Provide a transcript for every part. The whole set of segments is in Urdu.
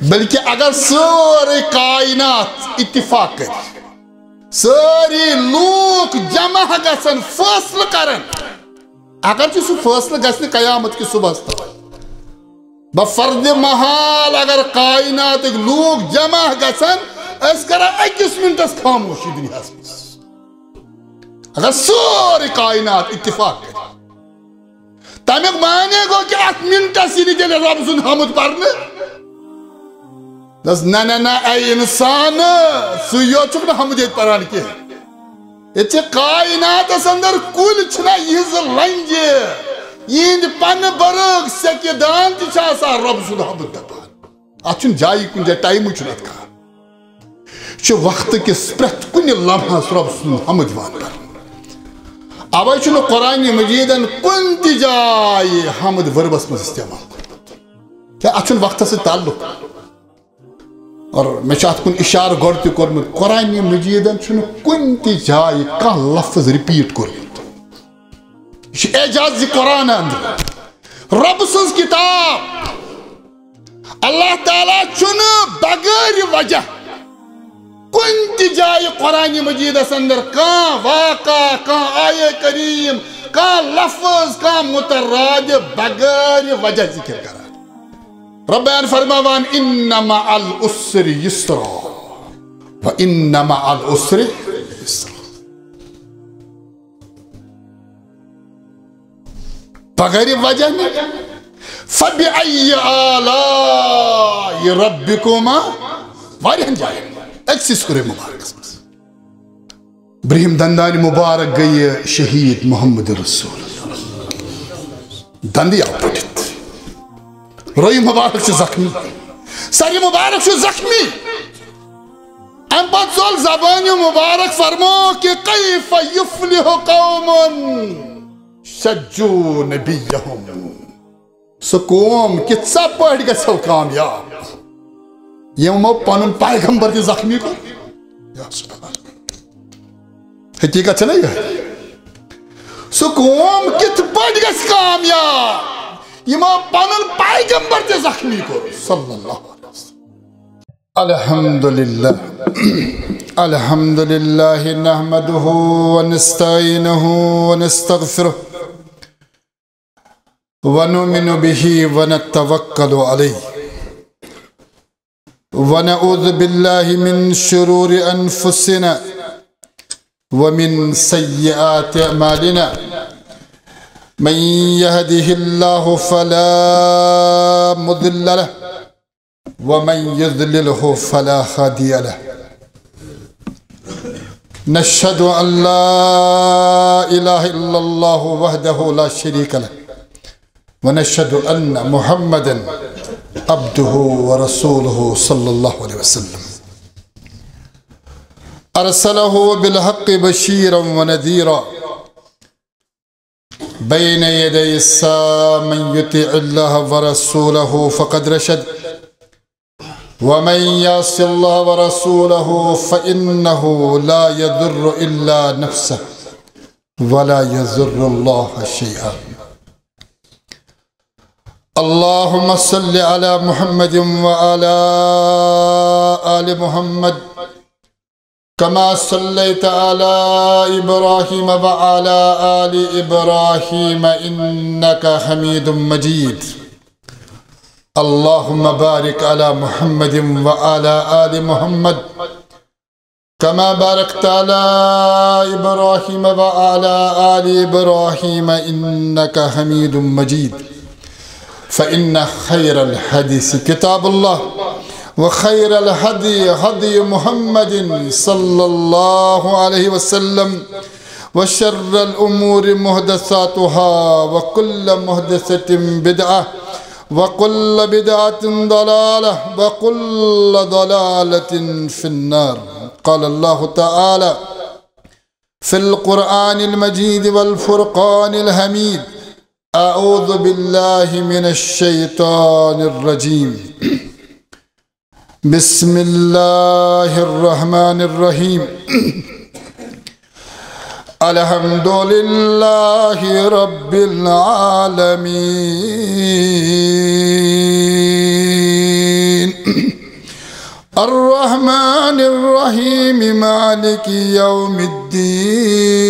بلکہ اگر ساری کائنات اتفاق کر ساری لوک جمع گژھن فیصلہ کرن اگر سہ فیصلہ گژھِ قیامت کی صبح تک بفرد محال اگر کائنات لوک جمع گژھن اس کران اکس منٹس خاموشی دنیا مز اگر ساری کائنات اتفاق کر تمیک معنی گو کہ ات منٹس یہ تیل رب سن حمد پرنے دس نا اے انسان سو چک نا حمد یت پران کی یہ کائنات اندر کل چھنا یہ لنج یہ پن برگ سکہ دان تہ رب سن حمد دپان ات جائیں کن جائے ٹائم ات کھانا وقت کس پریت کن لمحس رب سن حمد یوان کر اوے چھُ قرآن مجیدن کن تہ جائے حمد وربس مز استعمال کیا ات وقت سے تعلق اور میں ات کن اشارہ گۄڈٕ تہِ کوٚرمُت قرآن مجیدن چھُنہٕ کن تہ جائے کانٛہہ لفظ رِپیٖٹ کوٚرمُت یہ اعجاز قرآن اندر رب سٕنٛز کتاب اللہ تعالیٰ چھُنہٕ بغیر وجہ کن تہ جائے قرآن مجیدس اندر کان واقع کان آیہ کریم کان لفظ کان مترادف بغیر وجہ ذکر کران رب بیان فرماوان ان مع العسر یسرا وان مع العسر یسرا بغیر وجہ نہیں فبأي آلاء ربكما واریاہن جائیں اکسس کرے مبارک برہم دندان مبارک گئی شہید محمد رسول دندی آو پٹت روی مبارک سے زخمی ساری مبارک سے زخمی ام پت زول زبان مبارک فرمو کہ کیف یفلح قوم شجو نبیہم سو قوم کتسا پڑھ گژھو کامیاب یمو پنن پیغمبر تہ زخمی کو یا سبحان حقیقت نہیں ہے سو قوم کت پڑھ گژھ کامیاب یمو پنن پیغمبر تہ زخمی کو صلی اللہ علیہ وسلم الحمدللہ الحمدللہ نحمده ونستعینه ونستغفره ونؤمن به ونتوکل علیہ ونعوذ باللہ من شرور انفسنا ومن سیئات اعمالنا من يهده الله فلا مضل له ومن يضلله فلا هادي له نشهد ان لا اله الا الله وحده لا شريك له ونشهد ان محمدا عبده ورسوله صلى الله عليه وسلم ارسله بالحق بشيرا ونذيرا بين يدي الساعة من يطع الله ورسوله فقد رشد ومن يعص الله ورسوله فإنه لا يضر إلا نفسه ولا يضر الله شيئا اللهم صل على محمد وعلى آل محمد كما صليت على إبراهيم وعلى آل إبراهيم إنك حميد مجيد اللهم بارك على محمد وعلى آل محمد كما باركت على إبراهيم وعلى آل إبراهيم إنك حميد مجيد فإن خير الحديث كتاب الله وخير الهدي هدي محمد صلى الله عليه وسلم وشر الأمور محدثاتها وكل محدثة بدعة وكل بدعة ضلالة وكل ضلالة في النار قال الله تعالى في القرآن المجيد والفرقان الحميد أعوذ بالله من الشيطان الرجيم بسم الله الرحمن الرحيم الحمد لله رب العالمين الرحمن الرحيم مالك يوم الدين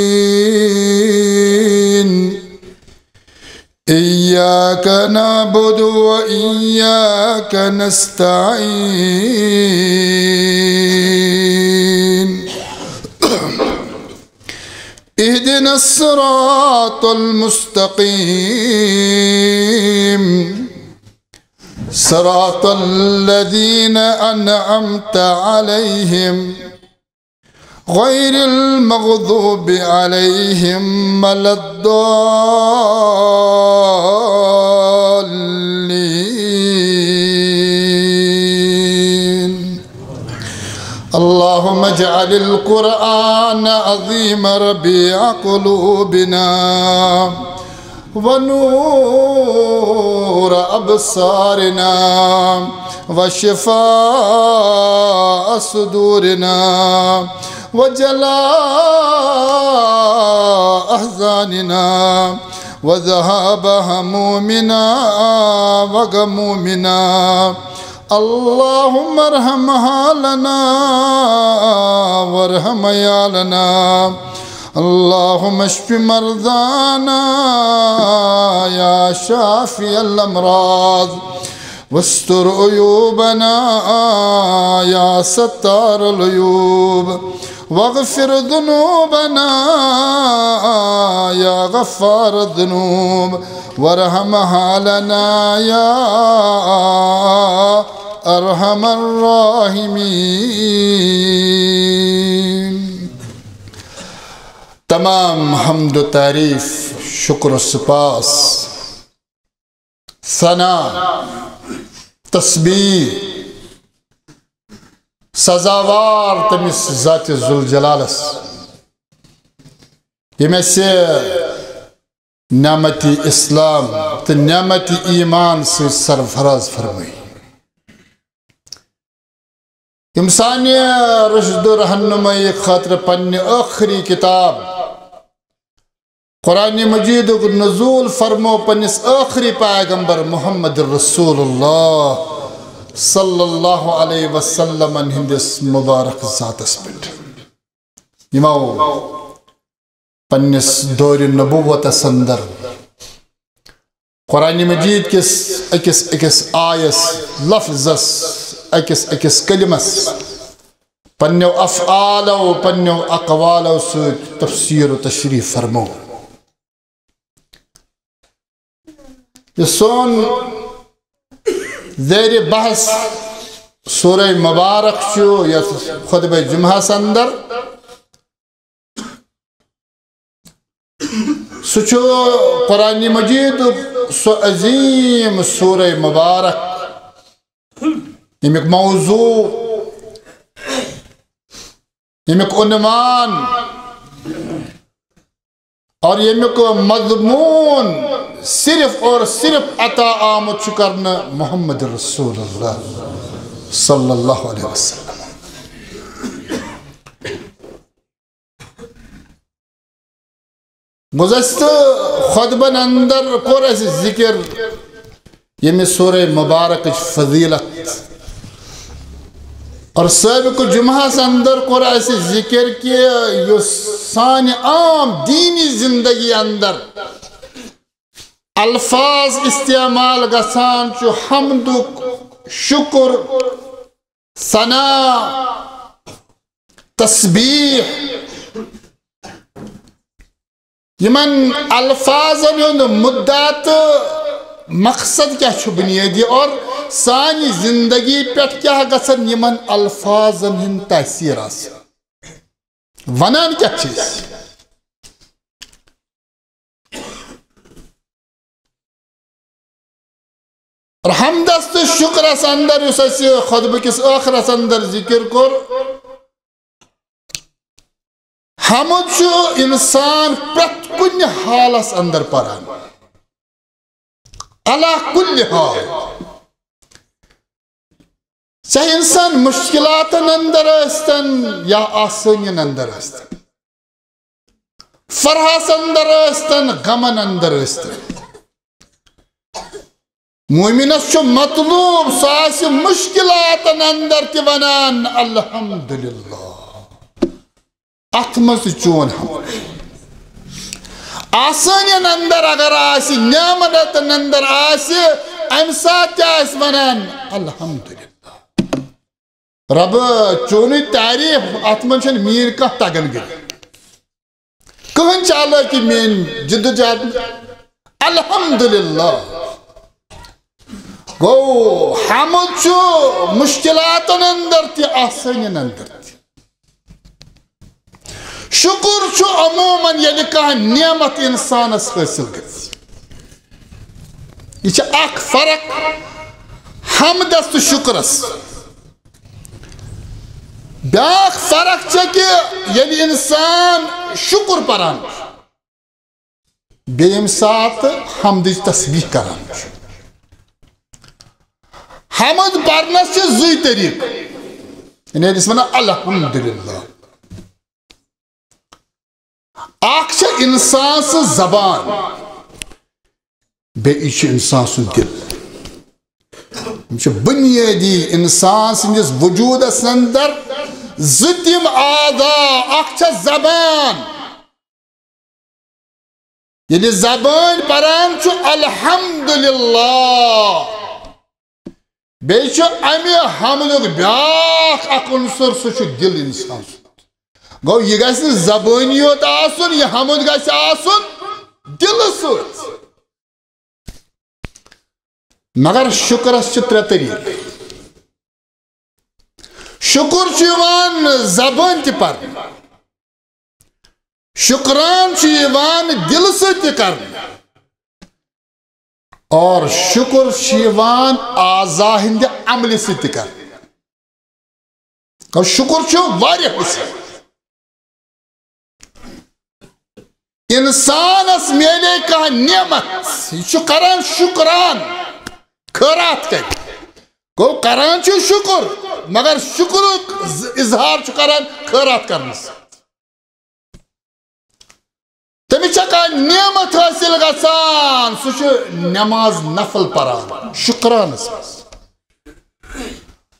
إياك نعبد وإياك نستعين اهدنا الصراط المستقيم صراط الذين أنعمت عليهم غير المغضوب عليهم ولا الضالين اللهم اجعل القرآن عظيم ربيع قلوبنا ونور أبصارنا وشفاء صدورنا وجلاء أحزاننا وذهاب همومنا وغمومنا اللهم ارحم حالنا وارحم عيالنا اللهم اشف مرضانا يا شافي الأمراض واستر عيوبنا يا ستار العيوب واغفر ذنوبنا يا غفار الذنوب وارحم حالنا يا أرحم الراحمين تمام حمد و تعریف شکر و سپاس ثنا تسبیح سزاوار تمس ذات ذوالجلالس یم سے نعمت اسلام تو نعمت ایمان سے سرفراز فرمائی امسانی رشد و رہنمائی خاطر پنی آخری کتاب قرآن مجید نزول فرمو پنس آخری پیغمبر محمد رسول اللہ صلی اللہ علیہ وسلم ہندس مبارک ذاتس پہ یمو پنس دور نبوت اندر قرآن مجید کس اکس آیس لفظس اکس کلمس پنیو افعالو پنیو اقوالو سے تفسیر و تشریح فرمو یہ سون زیر بحث سورہ مبارک شو یا خطبہ جمعہ سندر سچو قرآن مجید سو عظیم سورہ مبارک یمیک موضوع یمیک عنوان اور یمیک مضمون صرف اور صرف عطا آمد کرنا محمد رسول اللہ صلی اللہ علیہ وسلم گزشتہ خطبن اندر کور اس ذکر یمی سورہ مبارک فضیلت اور سابق جمعہ سے اندر کور اس ذکر کیا یہ سانی عام دینی زندگی اندر الفاظ استعمال گسان چو حمد شکر ثنا تسبیح یمن الفاظن ہند مدت مقصد کیا چھو بنیادی اور سانی زندگی پیٹ کیا گسن یمن الفاظن ہند تاثیر آسان ونان کیا چیز اور حمدست شکر اس اندر اس خطبہ کس آخر اس اندر ذکر کر حمد شو انسان پرت کن حال اس اندر پران علا کل حال چاہے انسان مشکلات اندر استن یا آسانین اندر استن فرحس اندر استن غمن اندر استن مومنس چھو مطلوب ساس مشکلات اندر تی ونان الحمدللہ اتمس چون آسانین اندر اگر آسی نعمت اندر آسی امسات چاہس ونان الحمدللہ رب چونی تعریف اتمن چھن میر کا تگن گئی کہن چالا کہ مین جد جاد الحمدللہ گو حمد چھو مشکلات اندر تی آسانین اندر تی شکر چھو عموماً یعنی کہا نعمت انسان اس حاصل گئی یہ چھو اک فرق حمد است شکر است بیاک فرق چھو کہ یعنی انسان شکر پران بیم ساتھ حمد تسبیح کران حمد پرنس چھو زوی طریق یعنی اس منا الحمدللہ اکھ چھو انسان سے زبان بے ایچ انسان سے دل بنیادی انسان سندس وجود اندر زتیم آدھا اکھ چھو زبان یعنی زبان پران چھو الحمدللہ بیچو امی حمدک بیاک اک عنصر سو چھو دل انسان سو گو یہ گیس زبانیوت آسن یہ حمد گیس آسن دل سو مگر شکر اس چھو ترے طریق شکر چھوان زبان تی پر شکران چھوان دل سے تی کرن اور شکر چھوان آزا ہند عمل سے تی کرن اور شکر چھو واری حصہ انسان اس میلے کا نعمت یہ کران شکران خیرات کر گو کران چھو شکر مگر شکر اظہار چھو کران خیرات کرنے سے تمی چکا نعمت حاصل گسان سو چھو نماز نفل پران شکران سے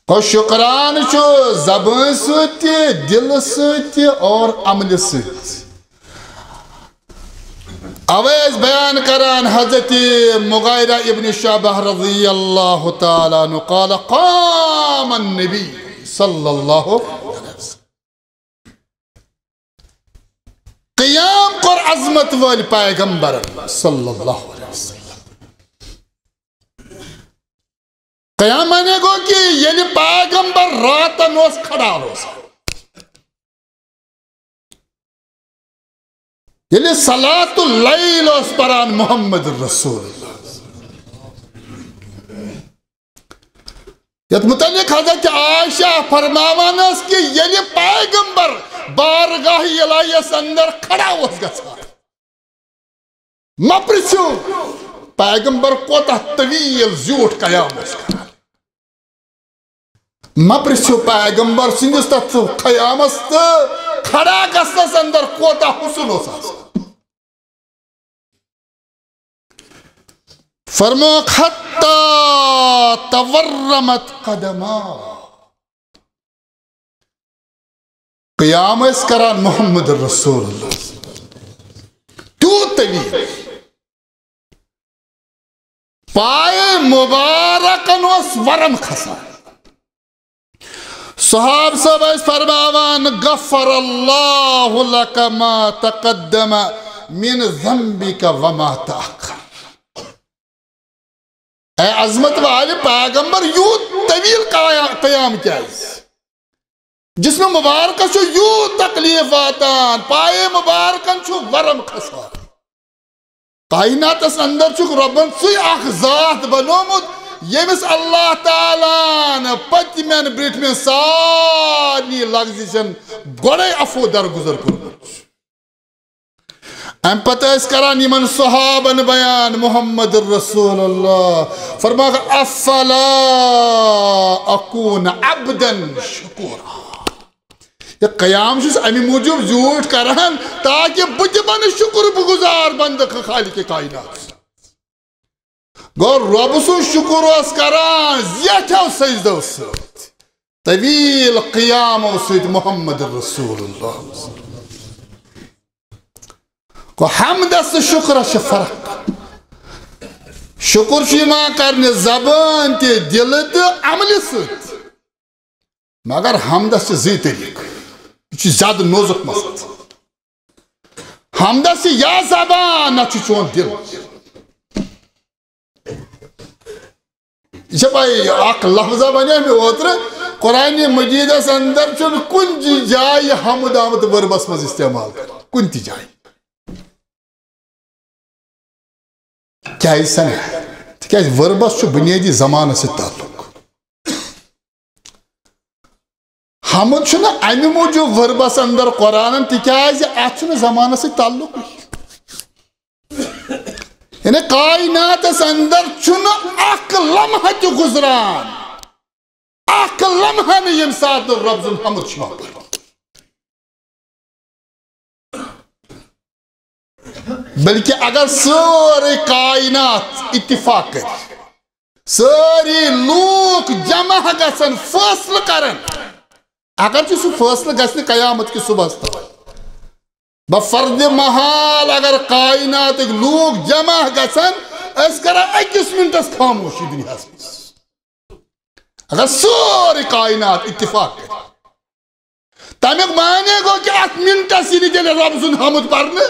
گو شکران چھو زبان سوتی دل سوتی اور عمل سوتی اویز بیان کران حضرت مغیرہ ابن شعبہ رضی اللہ تعالیٰ عنہ قال قام النبی صلی اللہ علیہ وسلم قیام کر عظمت والی پیغمبر صلی اللہ علیہ وسلم قیام مانے گو کہ یعنی پیغمبر راتن اس کھڑا روزہ یعنی صلاة اللیل اس پران محمد الرسول یت متعلق حضرت عائشہ فرماوان اس کہ یعنی پیغمبر بارگاہ الہیس اندر کھڑا اس گسا مپرسو پیغمبر کوتا طویل زیوٹ قیام اس کرا مپرسو پیغمبر سنجستا قیام است کھڑا گسنس اندر کوتا حسن ہو سا فرمو حتی تورمت قدما قیام اس کران محمد الرسول اللہ تو طویل پائے مبارکن اس ورم خسا صحاب صاحب اس فرماوان غفر اللہ لک ما تقدم من ذنبک وما تأخر اے عظمت والے پیغمبر یوں طویل قیام کیا ہے جس میں مبارکہ چھو یوں تکلیف آتان پائے مبارکن چھو ورم خسا کائنات اس اندر چھو ربن سی اخذات بنومد یمس اللہ تعالیٰ پتی میں بریٹ میں ساری لگزیشن گوڑے افو در گزر کرمت ام پتہ اس کران یمن صحابن بیان محمد الرسول اللہ فرمایا افلا اکون عبدا شکورا یہ قیام چھس امی موجود زیوٹ کران تاکہ بجبن شکر بگزار بند خالق کائنات گو رب سن شکر اس کران زیٹھو سجدو ست طویل قیامو ست محمد رسول اللہ گو حمد اس شکر چھ فرق شکر شما کرنے زبان تے دل تے عمل ست مگر حمد اس زی طریق یہ زیادہ نوزک مسئلہ حمد اس یا زبان نہ چون دل یہ بھائی اک لفظہ بنے میں اوتر قرآن مجید اس اندر چون کن جائے حمد آمد وربس مز استعمال کر کن تی جائے کیا اس نے کیا وربس چو بنیادی زمان سے تعلق حمد چھنا امی موجود وربس اندر قرآن تکیازِ اتھ چھنا زمان سے تعلق یعنی کائنات اس اندر چھنا اک لمحہ تی گزران اک لمحہ نے یم ساتھ رب زن حمد شما پر بلکہ اگر ساری کائنات اتفاق کر ساری لوگ جمع گسن فاصل کرن اگر چھ سو فاصل گسن قیامت کی صبح تک بفرد محال اگر کائنات لوگ جمع گسن اس کرا اکس منٹس خاموشی دنیا میں اگر ساری کائنات اتفاق کر تمیک مانے گو کہ ات منٹس ہی دل رب سن حمد پرنے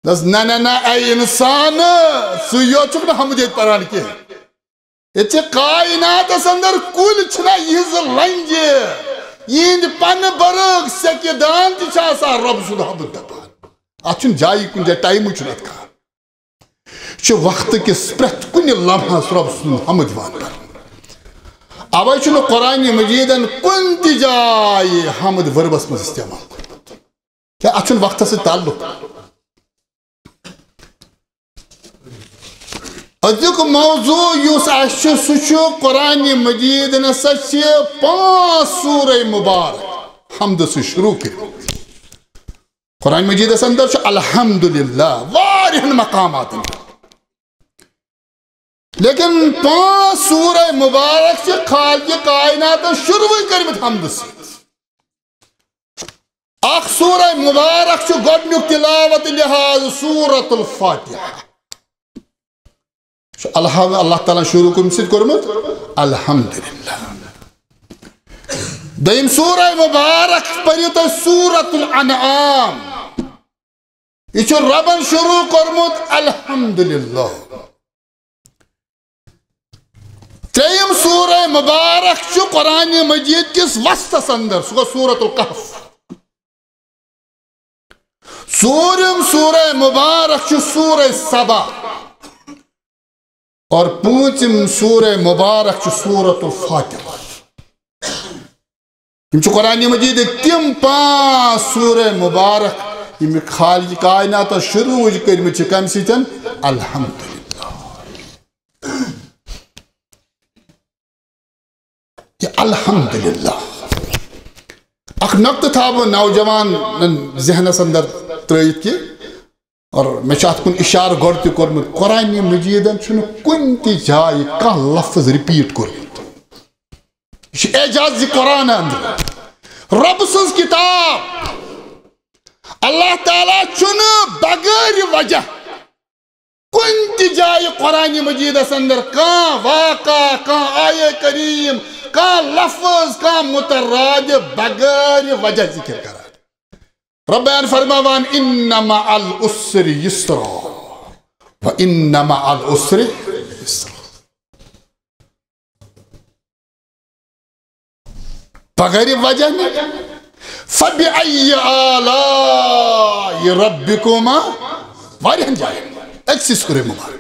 دس نا اے انسان سو چک نا حمد پران کی یہ کائنات اندر کل چھنا یہ لنج یہ پن برگ سکیدان تی آسان رب سن حمد دپان ات جائی کن جائے ٹائم چھ کھا وقت کس پریت کن لمحہ رب سن حمد وان کر اوے چھنو قرآن مجیدن کن تی جائے حمد وربس مز استعمال کر کیا ات وقت سے تعلق ازیک موضوع یوس آشو سچو قرآن مجید نسا چھ 5 سورہ مبارک حمد سے شروع کر قرآن مجید اس اندر چھ الحمدللہ وارہن مقامات لیکن 5 سورہ مبارک چھ خالق کائنات شروع کرمت حمد سے اخ سورہ مبارک چھ گۄڈنیُک تلاوت لحاظ سورۃ الفاتحہ اللہ تعالیٰ شروع کم سید کرمت الحمدللہ دیم سورہ مبارک پریت سورۃ الانعام یہ ربن شروع کرمت الحمدللہ تریم سورہ مبارک چھ قرآن مجید کس وسطس اندر سو سورۃ الکہف سورم سورہ مبارک چھ سورہ سبا اور پانچم سورہ مبارک چھ سورۃ الفاتحہ یم چھ قرآن مجید تم 5 سورہ مبارک یم خالق کائنات شروع کرمت چھ کم سیتن الحمدللہ یہ الحمدللہ اخ نقطہ تھا وہ نوجوان ذہنس اندر ترائیت کی اور میں چاہت کن اشار گوڑتی کرمت قرآن مجیدن چھنو کن تی جائی کا لفظ ریپیٹ کرمت یہ اعجاز قرآن اندر رب سنز کتاب اللہ تعالیٰ چھنو بغیر وجہ کن تی جائی قرآن مجید اندر کان واقع کان آیہ کریم کان لفظ کان مترادف بغیر وجہ ذکر کرا رب بیان فرماوان ان مع العسر یسرا و ان مع العسر یسرا بغیر وجہ نہیں فبأي آلاء ربكما وارہن جائیں ایک سورہ مبارک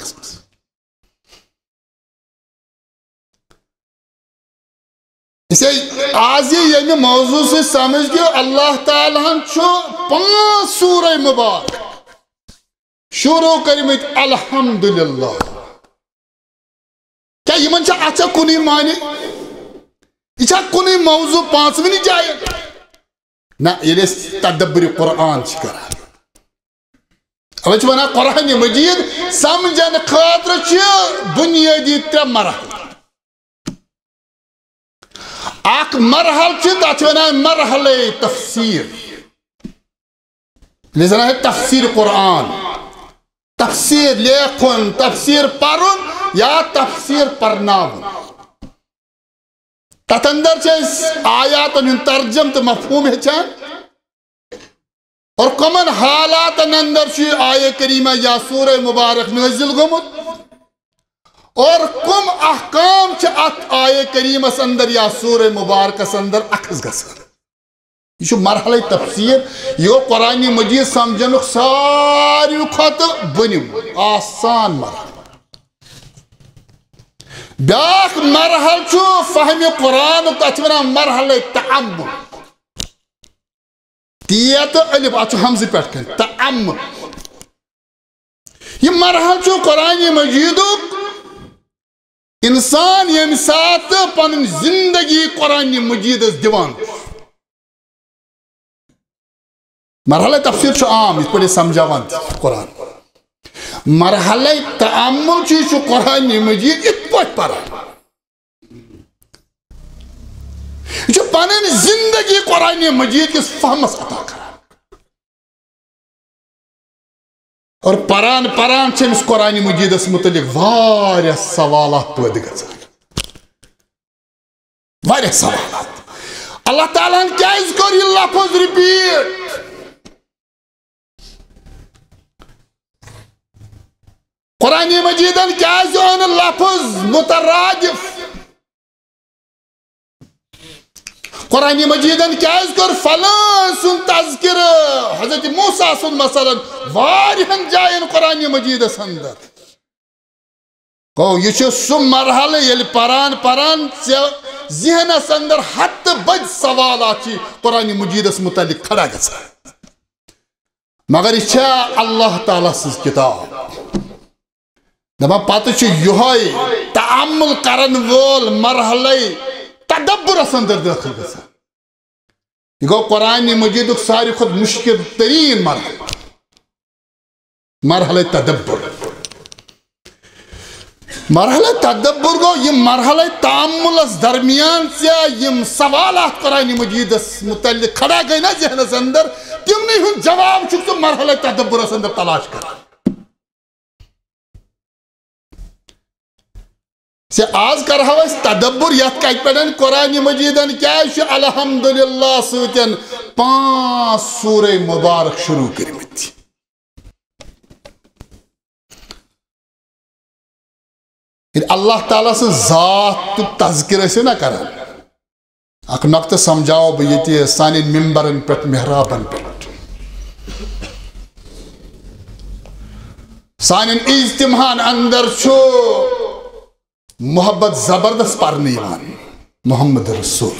اسے آج یہ موضوع سے سمجھ گئے اللہ تعالیٰ چھو 5 سورہ مبارک شروع کرمت الحمدللہ کیا یہ من چھا اچھا کنی معنی یہ چھا کنی موضوع 5ویں جائے نا یہ تدبر قرآن چھکرا اوہ چھو ونا قرآن مجید سمجھن خاطر چھ بنیادی 3 مرحل اخ مرحل چھ تتھ ونان مرحلہ تفسیر لذا ہے تفسیر قرآن تفسیر لیکھن تفسیر پرن یا تفسیر پرناون تتھ اندر چھ آیاتن ترجم تو مفہوم ہچان اور کمن حالات اندر چھ آیہ کریمہ یا سورہ مبارک نازل گمت اور کم احکام چھ ات آیہ کریمہ اندر یا سورہ مبارک اندر اخذ گژھان یہ مرحلہ تفسیر یہ قرآن مجید سمجھنک ساری کھوتہ بنیو آسان مرحلہ بیاکھ مرحل چھو فہم قرآن تتھ ونان مرحلہ تعمل تیت الف اچھو حمزہ پٹھ کن تعمل یہ مرحل چھو قرآن مجیدک انسان یم سات پن زندگی قرآن مجید دیوان مرحلہ تفسیر چھو عام اس پر سمجھاوان قرآن مرحلہ تعمل چھو قرآن مجید ات پوچھ پرا چھو پنن زندگی قرآن مجید کس فہمس عطا کرا اور پران چھے اس قرآن مجید اس متعلق واریہ سوالات پید گژھان واریہ سوالات اللہ تعالیٰ کیا اس کو یہ لفظ ریپیٹ قرآن مجیدن کیا زون لفظ مترادف قرآن مجیدن کیا کر فلان سن تذکر حضرت موسیٰ سن مثلا واریہن جائن قرآن مجید اندر یہ چھو سم مرحلہ یل پران ذہن اندر حت بج سوالات قرآن مجید متعلق کھڑا گژھان مگر یہ اللہ تعالیٰ سز کتاب دپان پتہ یہ تعمل کرن وول مرحلہ تدبر اندر داخل گژھان یہ گو قرآن مجید ساری خود مشکل ترین مرحلہ تدبر مرحلہ تدبر گو یہ مرحلہ تعمل درمیان سے یم سوالات قرآن مجید متعلق کھڑا گئی نا ذہن اندر تم نہیں جواب چھو مرحلہ تدبر اندر تلاش کر سے آز کرہو اس تدبر یت کت پڑھن قرآن مجیدن کیا الحمدللہ سوتین 5 سورہ مبارک شروع کرمت اللہ تعالیٰ سے ذات تذکر سے نہ کرن اک نقطہ سمجھاؤ بیتی سانی ممبرن پت محرابن پت سانی اجتماعن اندر چھو محبت زبردست پرنے ایمان محمد رسول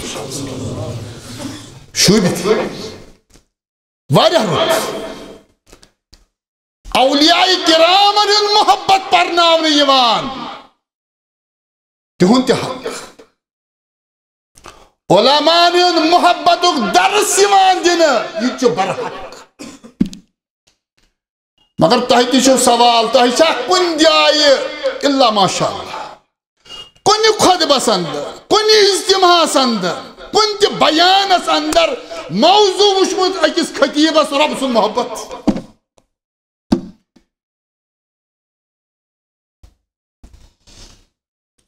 شوبت واریہ رت اولیاء کرام محبت پرناونے ایمان تہون حق علماء محبت درس ایمان دینا یہ چھو برحق مگر تہتی چھو سوال تہتی چھو کن جائے اللہ ماشاءاللہ کنی خطبس اندر کنی اجتماعس اندر کنی بیانس اندر موضوع وشمت اکس خطیبس رب سن محبت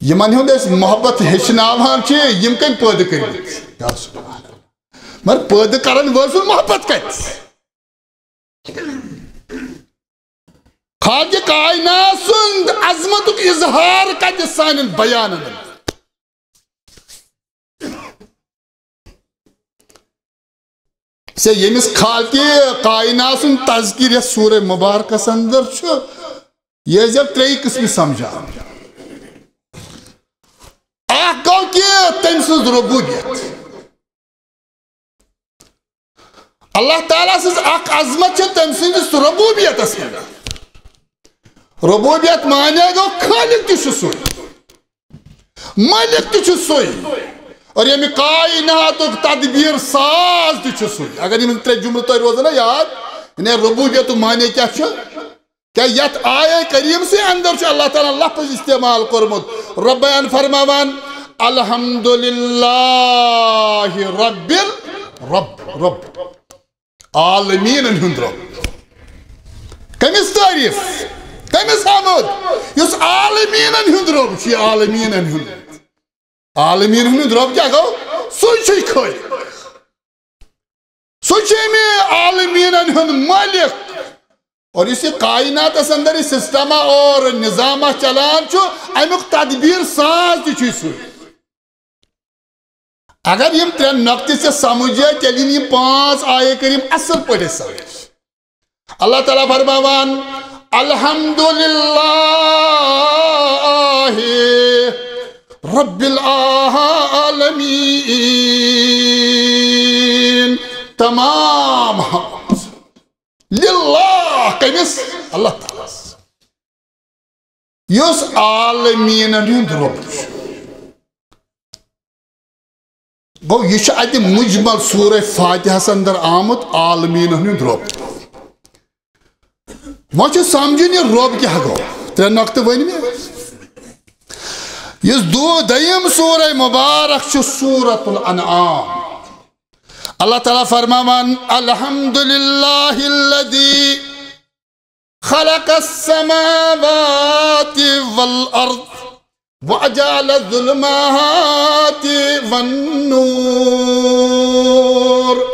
یمن ہوں اس محبت ہچناوان چھے یم کن پید کرد یا سبحان اللہ مگر پید کرن ورسن محبت کت خاج کائنات سند عظمتک اظہار کت سان بیان سے یمس خاج کائنات سند تذکیر یا سورہ مبارک اندر چھو یہ جب 3 قسم سمجھا اخ گو کہ تم سز ربوبیت اللہ تعالیٰ سز اخ عظمت چھ تم سندس ربوبیت اندر ربوبیت مانے گو خالق تش سوئی مالک تش سوئی اور یہ کائنات تدبیر ساز تش سوئی اگر یہ 3 جملہ تو روزانہ یاد انہیں ربوبیت مانے کیا چھو کہ یت آیہ کریم سے اندر چھ اللہ تعالیٰ لفظ استعمال کرمت ربیان فرماوان الحمدللہ رب عالمین ہند رب کمس تعریف کمس حمد یس عالمین ہند رب چھ عالمین ہند رب کیا گو سوچ کھوئی سوچ میں عالمین ہند مالک اور اسی کائنات اندر سسٹمہ اور نظامہ چلان چھو امیک تدبیر ساز تھی سو اگر یم ترین نقطے سے سمجھے چلیں یہ 5 آیے کریم اصل پڑھے سمجھ اللہ تعالیٰ فرماوان الحمدللہ رب العالمین تمام للہ کمس اللہ تعالیٰ یس عالمین ہند رب گو یہ ات مجمل سورہ فاتحہ اندر آمت عالمین ہند رب وچ سمجھن یہ رب کیا گو 3 نقطہ ون میں یس دیم سورہ مبارک چھ سورۃ الانعام اللہ تعالیٰ فرماوان الحمدللہ الذی خلق السماوات والارض وجعل الظلمات والنور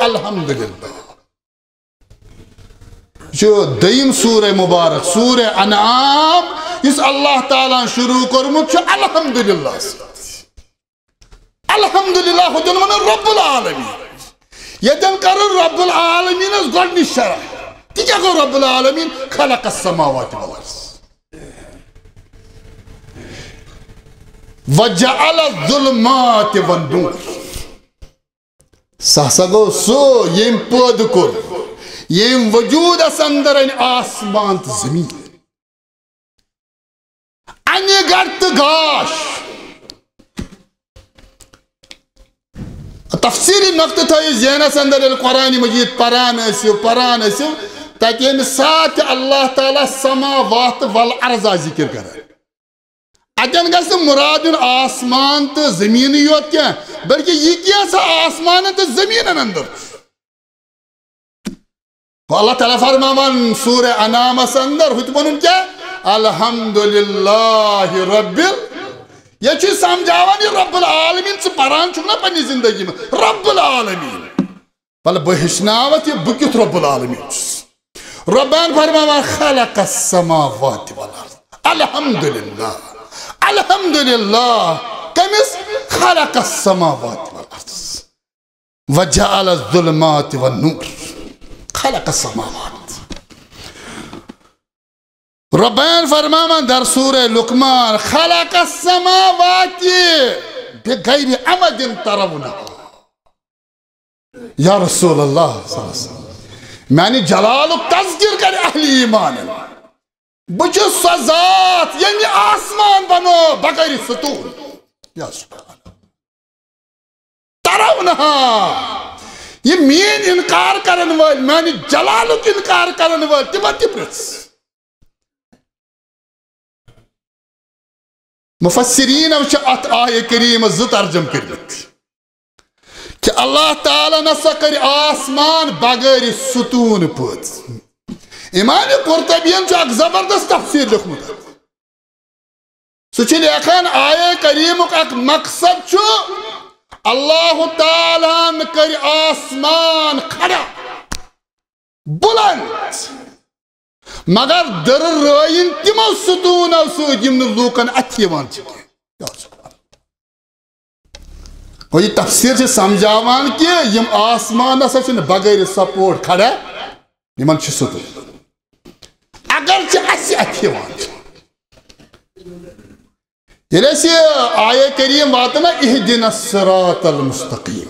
الحمدللہ جو دیم سورہ مبارک سورہ انعام اس اللہ تعالیٰ شروع کرمت الحمدللہ الحمدللہ خودن من رب العالمین یتن کر رب العالمین اس گوڑنی شرح تی کیا گو رب العالمین خلق السماوات والارض وجعل الظلمات والنور سہسا گو سو یم پود کر یم وجود اس اندر ان آسمان زمین انی گرت گاش تفسیری نقطہ تھا ذہنس اندر قرآن مجید پران اسو تاکہ یم ساتھ اللہ تعالیٰ سماوات والارض ذکر کرے اتن گھس مراد آسمان تو زمین یوت کیا بلکہ یہ کیا سا آسمان تو زمین اندر اللہ تعالیٰ فرماوان سورہ انعام اندر حتمن کیا الحمدللہ رب یہ چھ سمجھاوان یہ رب العالمین سے پران چھو نا پنی زندگی میں رب العالمین بل بہشناوت یہ بکت رب العالمین ربان فرماوان خلق السماوات والارض الحمدللہ الحمدللہ کمس خلق السماوات والارض وجعل الظلمات والنور خلق السماوات ربان فرماوان در سورہ لقمان خلق السماوات بغیر عمد ترونها یا رسول اللہ صلی اللہ علیہ وسلم میں جلال و تذکر کر اہل ایمان بچ سزات یعنی آسمان بنو بغیر ستون یا سبحان ترونها یہ مین انکار کرن وال میں جلالک انکار کرن وال تمت پرس مفسرین ات آیہ کریم ترجم کرمت کہ اللہ تعالیٰ نسا کر آسمان بغیر ستون پت امام قرطبین اک زبردست تفسیر لکھمت سہ لیکھان آیہ کریمک اک مقصد اللہ تعالیٰ کر آسمان کھڑا بلند مگر در رائن تمو ستونو سۭتۍ یم نہٕ لوٗکن اَتھِ یِوان چھِ کینٛہہ یہ تفسیر چھِ سمجھاوان کہ یم آسمان ہسا چھِنہٕ بغیر سپورٹ کھڑا یمن چھِ ستون اگر چھِ اَسہِ اَتھِ یِوان چھِ ییٚلہِ اَسہِ آیہ کریم واتو نا اہدنا الصراط المستقیم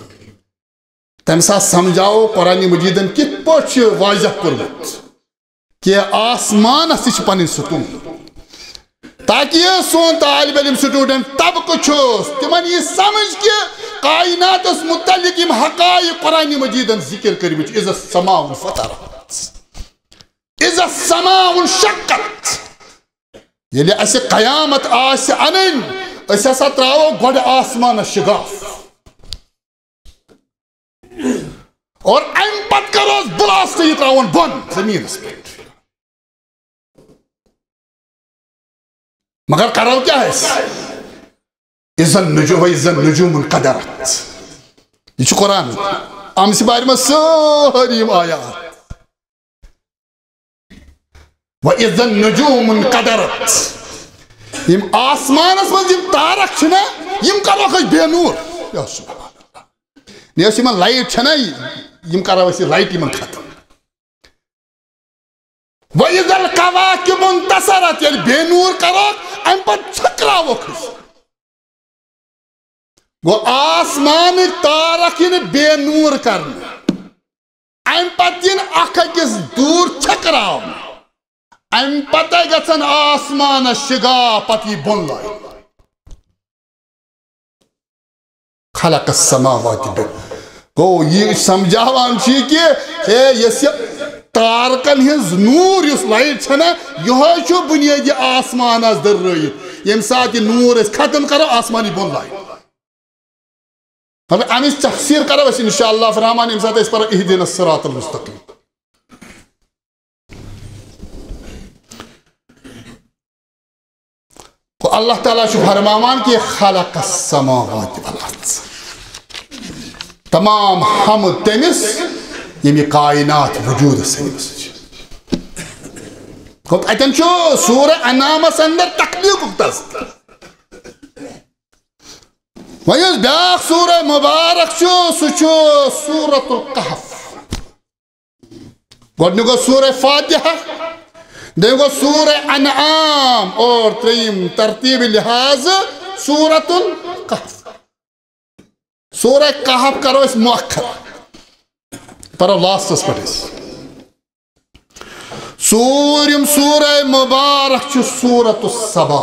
تمہِ ساتہٕ سمجھاوو قرآن مجیدن کِتھ پٲٹھۍ چھُ واضح کوٚرمُت کہ آسمان اس پن ستون تاکہ یہ سون طالب علم سٹوڈنٹ طبقہ چھوس تمن یہ سمجھ کہ کائنات اس متعلق یم حقائق قرآن مجیدن ذکر کرمت اذا السماء انفطرت اذا السماء انشقت یلی اسہ قیامت آسہ انن اس ہسا تراو گۄڈٕ آسمانس شگاف اور ام پتہٕ کروس بلاسٹ یہ تراون بۄن زمینس پٮ۪ٹھ مگر کرو کیا ہے اذا النجوم انقدرت یہ قرآن ام سے بارے میں ساری آیات وَإِذَا النُّجُومُ انقدرت یم آسمانس مز یم تارک چھنا یم کرو کھ بے نور یا سبحان اللہ نیس یم لائٹ چھنا یم کرو اس لائٹ یم ختم وَإِذَا الْكَوَاكِبُ انتَصَرَتْ یل بے نور کرو ام پت چھکراو کھ گو آسمان تارک ین بے نور کرنا ام پت ین اکھ أکِس دور چھکراو ام پتہ گژھن آسمان شگا پتی بون لائے خلق السماوات گو یہ سمجھاوان چھ کہ یس تارکن ہز نور یس لائٹ چھنا یہ چھو بنیادی آسمان اس در رائت یم سات یہ نور اس ختم کرو آسمانی بون لائے ہمیں امس تفسیر کرو اس انشاءاللہ فرحمان یم سات اس پر اہدنا الصراط المستقیم تو اللہ تعالیٰ شو فرماوان کہ خلق السماوات والارض تمام حمد تمس یمی کائنات وجود سنس اتن چھو سورہ انعامس اندر تخلیق تذکر ویس بیاکھ سورہ مبارک چھو سو چھو سورۃ الکہف گۄڈنیُک سورہ فاتحہ دیکھو سورہ انعام اور تریم ترتیب لحاظ سورۃ الکہف سورہ کہف کرو اس مؤخر پرو لاسٹس پر اس سوریم سورہ مبارک چھ سورۃ السبا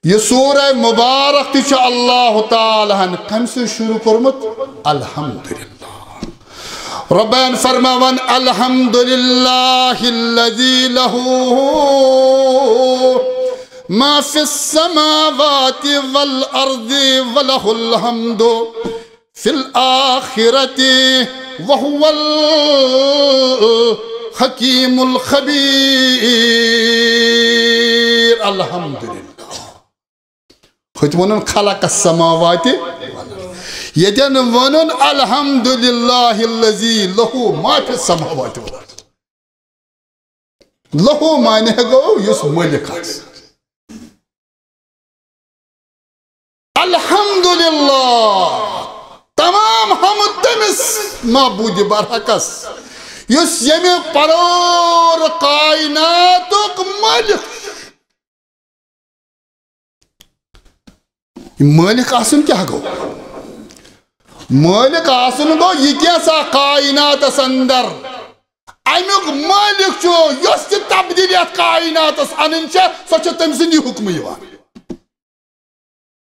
یہ سورہ مبارک تھی چھ اللہ تعالیٰ نے کم سے شروع کرمت الحمدللہ ربان فرماون الحمدللہ الذی له ما فی السماوات والارض وله الحمد فی الآخرت وهو الحکیم الخبیر الحمدللہ خود ونن خلق السماوات یتن ونن الحمدللہ الذی له ما فی السماوات والارض له معنی گو یس ملک الحمدللہ تمام حمد تمس معبود برحقس یس یمی پرور کائناتک ملک ملک آسن کیا گو مالک آسن گو یہ کیسا کائنات اندر امیک مالک چھو یس تی تبدیلیت کائنات انن چھا سو چھا تم سندی حکم یوان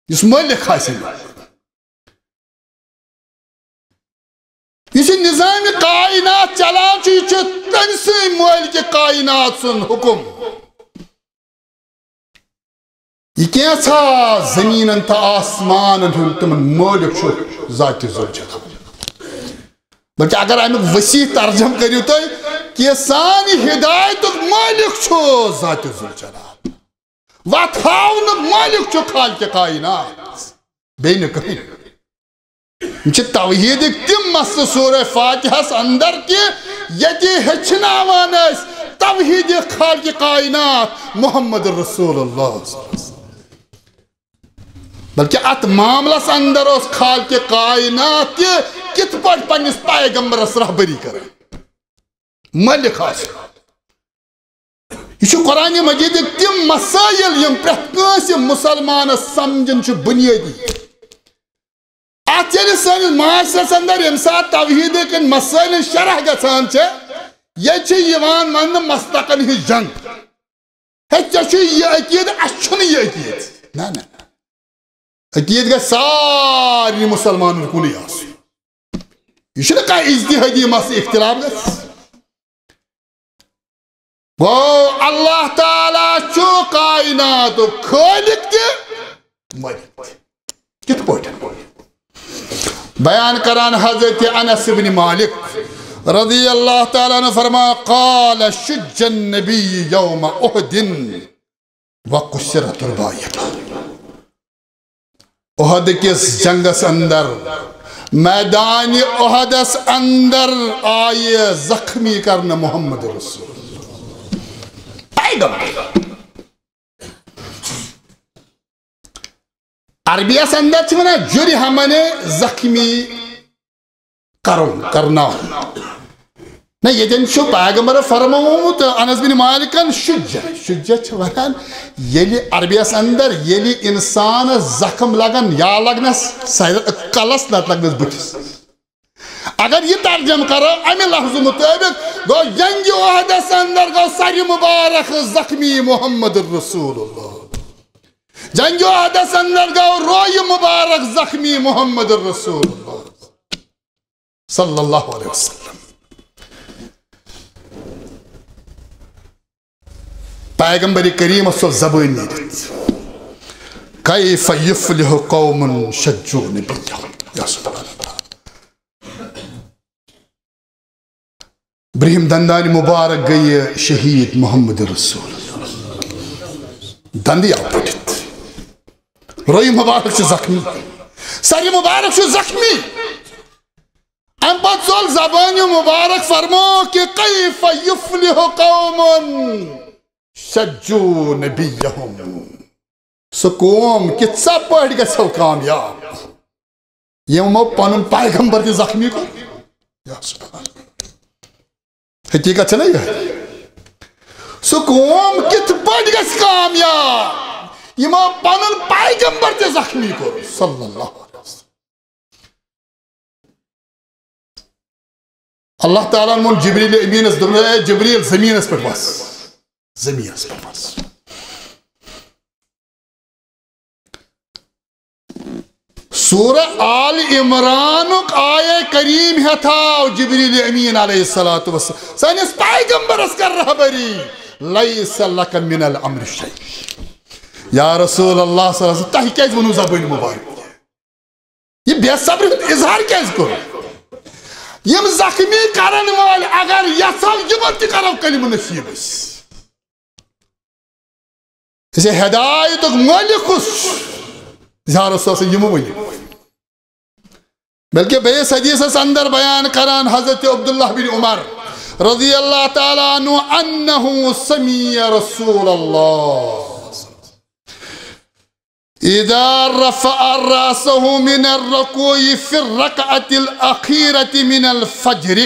یس مالک آسن یہ نظام کائنات چلان چھو یہ تم سی مالک کائنات سن حکم یہ کیسا زمین تا آسمان تمن مالک چھو ذات ذوالجلال بلکہ اگر امیک وسیع ترجم کریو تو کہ سانی ہدایت مالک چھو ذات ذوالجلال واتھاؤنک مالک چھو خالق کائنات بین کہیں چھ توحید تم مسل سورہ فاتحہ اندر کے یتی ہچناوان اس توحید خالق کائنات محمد رسول اللہ صلی اللہ علیہ وسلم بلکہ ات معاملس اندر اس خالق کائنات کت پٹ پنس پیغمبرس رہبری کر ملک یہ قرآن مجید تم مسائل یم پرت مسلمان سمجھن بنیادی ات سنس معاشرس اندر یم سات توحید کن مسائل شرح گژھان یہ من مستقن ہز جنگ یہ عقید اچھن یہ عقید نا عقید گا ساری مسلمان کن یہ اجتہادی مس اختلاف گو اللہ تعالیٰ چھو کائنات خالق تہ مالک تہ کت پٲٹھۍ بیان کران حضرت انس بن مالک رضی اللہ تعالیٰ عنہ فرما قال شج النبی یوم احد وقصرت البایت احد کس جنگس اندر میدان احدس اندر آئے زخمی کرنا محمد رسول عربیس اندر چھونا جری ہمنے زخمی کرنا نا یہ جن شو پیغمبر فرموت انس بن مالکن شجہ چھوان یلی عربیس اندر یلی انسان زخم لگن یا لگنس کلس نت لگنس بٹھس اگر یہ ترجم کرو امی لفظ مطابق گو جنگ احدس اندر گو سر مبارک زخمی محمد الرسول اللہ جنگ احدس اندر گو روی مبارک زخمی محمد الرسول اللہ صلی اللہ علیہ وسلم پیغمبر کریم صلی زبان نیرت کیف یفلح قوم شجو نبیہم یا سبحان اللہ برہم دندان مبارک گئی شہید محمد رسول دندی آو پٹت روی مبارک سے زخمی سری مبارک سے زخمی ام پت زول زبان مبارک فرمو کہ کیف یفلح قوم شجو نبیہم سکوم کتسا پڑھ گا سو کامیاب یہ مو پانن پیغمبر دی زخمی کو یا سبحان حقیقت چلے گا سکوم کت پڑھ گا کامیاب یہ مو پانن پیغمبر دی زخمی کو صلی اللہ علیہ وسلم اللہ تعالیٰ من جبریل امین اس دنیا جبریل زمین اس پر بس زمین اس پر بس سورہ آل عمران آیہ کریم ہے تھا جبریل امین علیہ السلام سانس پیغمبر اس کر رہبری لیس لک من الامر شیء یا رسول اللہ صلی اللہ علیہ وسلم تاہی کیز ونو زبان مبارک یہ بے صبر اظہار کیز کرو یم زخمی کرن وال اگر یسو یمن تی کرو کلمہ نصیب اس اسے ہدایت مالک اس یا رسول اللہ یمو ونی بلکہ بیس حدیث اندر بیان کران حضرت عبداللہ بن عمر رضی اللہ تعالیٰ عنہ انہو سمی رسول اللہ اذا رفع راسه من الركوع في الركعة الأخيرة من الفجر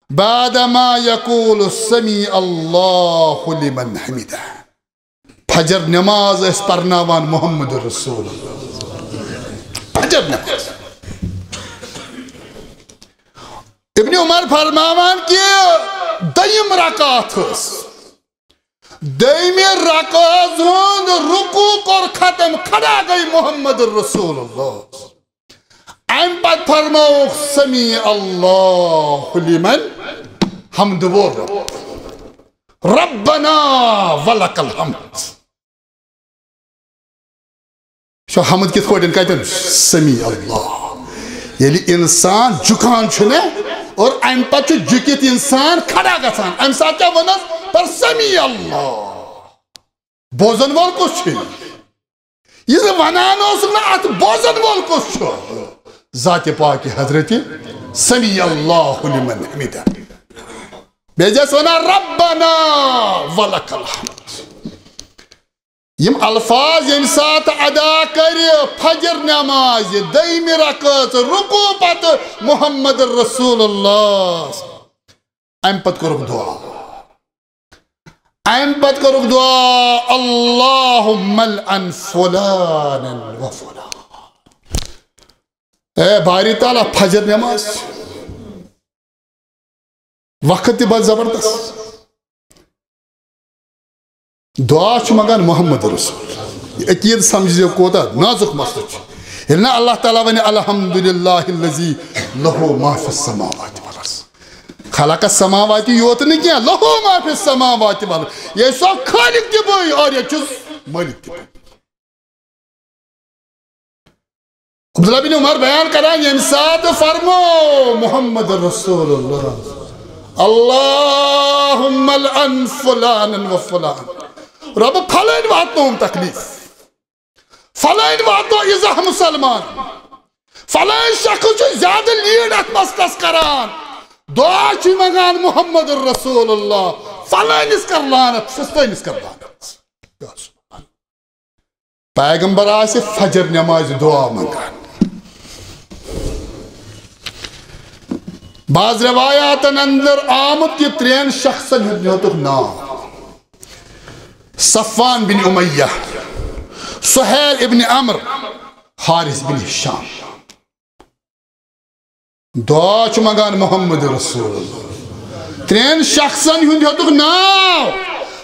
بعدما يقول سمع الله لمن حمده فجر نماز اس پرناوان محمد رسول اللہ فجر نماز ابن عمر فرماوان کہ دیم رکعت دائمی رکعت ہون رکوع اور ختم کھڑا گئی محمد الرسول اللہ ام پت فرماؤ سمیع اللہ لمن حمد بول ربنا ولک الحمد شو حمد کت پوٹن کہتے سمیع اللہ یعنی انسان جھکان چھنے اور ام پت جھکت انسان کھڑا گژھان ام ساتھ کیا ونس پر سمیع اللہ بوزن وول کس چھ یہ ونان اس نا ات بوزن وول کس چھ ذات پاک حضرت سمیع اللہ لمن حمدہ بیجس ونا ربنا ولک الحمد یم الفاظ یم سات ادا کری فجر نماز دائم رکعت رکوع پت محمد الرسول اللہ ام پت کرک دعا ام پت کرک دعا اللہم الان فلانا و فلان اے باری تعالیٰ فجر نماز وقت بہت زبردست دعا چھ مگان محمد رسول عقید سمجھو کوتا نازک مسئلہ یلنا اللہ تعالیٰ ونی الحمدللہ اللذی لہو ما فی السماوات والارض خلق السماوات یوت نہیں کیا لہو ما فی السماوات والارض یہ سب خالق تہ بھائی اور یہ چیز مالک تہ بھائی. عبداللہ بن عمر بیان کران یم سات فرمو محمد رسول اللہ اللہم الان فلانا و فلان رب فلان واتنو تکلیف فلان واتنو ازاہ مسلمان فلان شخص چھو زیادہ لیڈ ات مسلس کران دعا چھو مگان محمد رسول اللہ فلان اس کر لانت سستین اس کر لانت پیغمبر آسے فجر نماز دعا مگان. بعض روایات اندر آمد کی 3 شخصن ہدنیتک نام صفوان بن امیہ سہیل ابن عمر حارث بن ہشام. دعا چھ مگان محمد رسول اللہ 3 شخصن ہدنیتک نام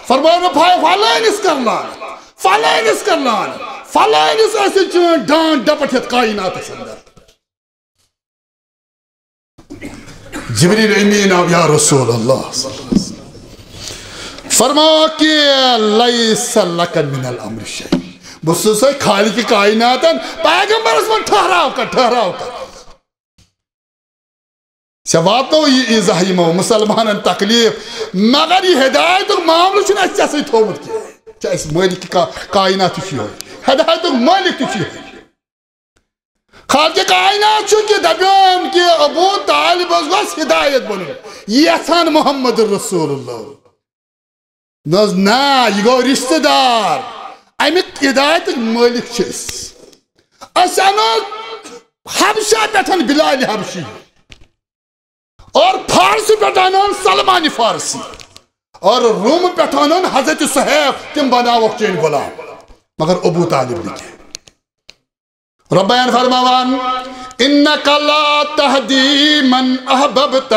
فرمانا فلان اس کر لان فلان اس کر لان فلان اس ایسے چون ڈان ڈپٹ ہت کائنات سندر. جبریل امین آو یا رسول اللہ فرماؤ کہ لیس لکن من الامر شیء بسوس ہے خالق کائنات پیغمبر اس میں ٹھہراؤ کر سواتو یہ ازاہیمو مسلمان تکلیف مگر یہ ہدایت اور معاملہ چھنا اس جیسے تھومت کیا چاہے اس مالک کائنات تھی ہوئی ہدایت اور مالک تھی ہوئی خالق کائنات چھو کہ دبیان کہ ابو طالب اس ہدایت بنو یہ احسان محمد رسول اللہ نوز نا یہ گو رشتہ دار امیت ہدایت مالک چھس اسانو حبشہ پیٹھن بلال حبشی اور فارسی پیٹھانون سلمان فارسی اور روم پیٹھانون حضرت صحیب تم بناو چین غلام مگر ابو طالب لکھے. رب بیان فرماوان انکا لا تہدی من احببت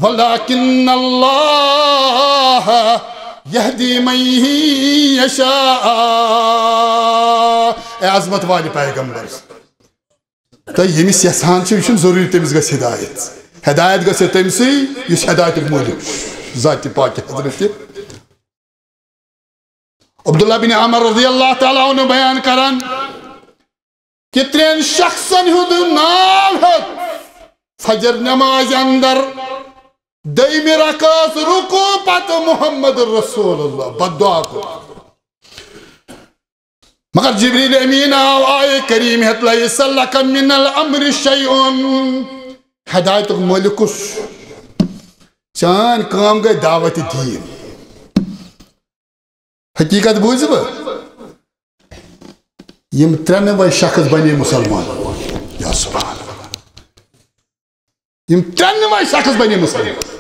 ولیکن اللہ یہدی من یشاء. اے عظمت والی پیغمبر تو یمیس یسان چھو یشن ضروری تمیز گس ہدایت گس تمسی یس ہدایت مولک ذات پاک حضرت عبداللہ بن عمر رضی اللہ تعالیٰ عنہ بیان کران کہ 3 شخصن ہند نام ہے فجر نماز اندر دائمی رکعت رکو پت محمد رسول اللہ بدعا کو مگر جبریل امین آو آئے کریم ہے لیس لک من الامر شیئن ہدایت ملکس چان کام گئی دعوت دین. حقیقت بوزب یم 93 شخص بنے مسلمان یا سبحان اللہ یم 93 شخص بنے مسلمان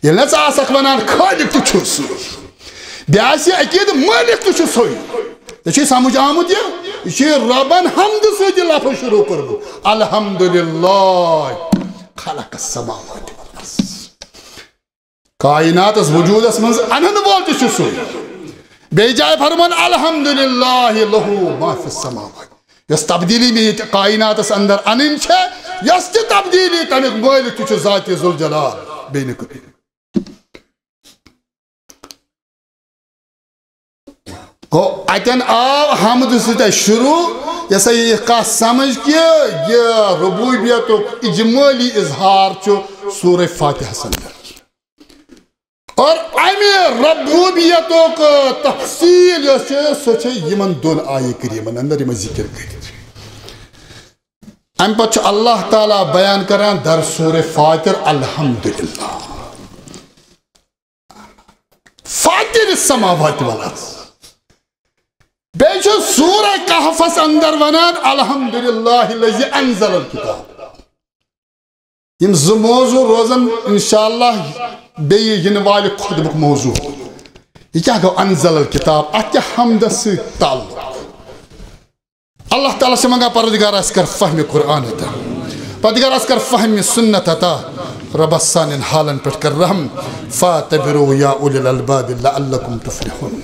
یہ نہ آسک ونان خالق تو چھس بیاسی عقید مالک تو چھس ہوئی یہ چھ سمجھ آمد یہ چھ ربن حمد سے لفظ شروع کرو الحمدللہ خلق السماوات والارض کائنات اس وجود اس منز انہن بولتے چھس ہوئی بے جائے فرمان الحمدللہ لہو ما فی السماوات یس تبدیلی میں کائنات اس اندر انن چھے یس چھ تبدیلی تنک مالک چھو ذات ذوالجلال بین کبھی. گو اتن آو حمد سے شروع یسا یہ کا سمجھ کیا یہ ربوبیت اجمالی اظہار چھو سورہ فاتحہ سندر اور امی ربوبیت کا تفصیل سوچے یمن دون آئے کریمن اندر یمن ذکر کری ام پچھ اللہ تعالیٰ بیان کران در سورہ فاتر الحمدللہ فاتر السماوات والارض بیچو سورہ کہفس اندر ونان الحمدللہ الذی انزل الکتاب یم زو موضوع روزن انشاءاللہ بیئی ینوالی خطبک موضوع یہ کیا گو انزل الکتاب اتیا حمد سے تعلق اللہ تعالیٰ سے منگا پردگار اس کر فہم قرآن تا پردگار اس کر فہم سنت تا رب السان حالا پر کر رحم فاتبرو یا اولی الالباب لعلکم تفلحون.